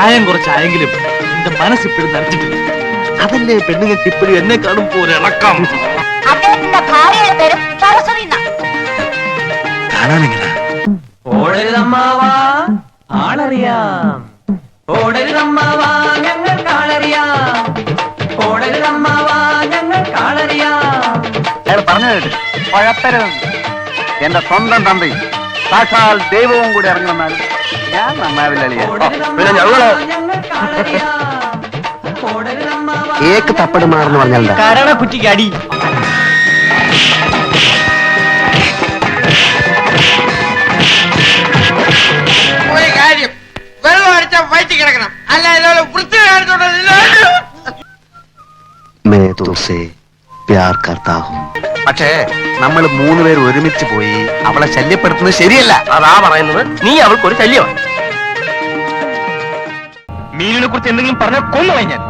പ്രായം കുറച്ചായെങ്കിലും എന്റെ മനസ്സിപ്പോഴും നരച്ചിട്ടില്ല. അതല്ലേ പെണ്ണുങ്ങൾക്ക് ഇപ്പോഴും എന്നെ കാണുമ്പോ ഒരിളക്കം. അദ്ദേഹത്തിന്റെ ഭാര്യയുടെ പേര് സരസ്വതി. കാണാനെങ്ങനെ? ഓടരുതമ്മാവാ ആളറിയാം, ഓടരുതമ്മാവാ ഞങ്ങൾ കാളറിയാം, ഓടരുതമ്മാവാ ഞങ്ങൾ കാളറിയാം. അയാൾ പറഞ്ഞു കേട്ട് കുഴപ്പരുത്. എന്റെ സ്വന്തം തന്തയും സാക്ഷാൽ ദൈവവും കൂടി ഇറങ്ങി വന്നാൽ ഞാൻ നന്നാവില്ല. ഏക്ക് തപ്പട് മാറെന്ന് പറഞ്ഞാൽ കരണ കുറ്റിക്ക് അടി. ഒരു കാര്യം, വെള്ളം അടിച്ചാൽ വയറ്റി കിടക്കണം, അല്ല ഇതുപോലെ വൃത്തി പക്ഷേ നമ്മൾ 3 പേര് ഒരുമിച്ച് പോയി അവളെ ശല്യപ്പെടുത്തുന്നത് ശരിയല്ല. അതാ പറയുന്നത്, നീ അവൾക്കൊരു ശല്യമാണ്. മീനിനെ കുറിച്ച് എന്തെങ്കിലും പറഞ്ഞാൽ കൊന്നുപോയി ഞാൻ.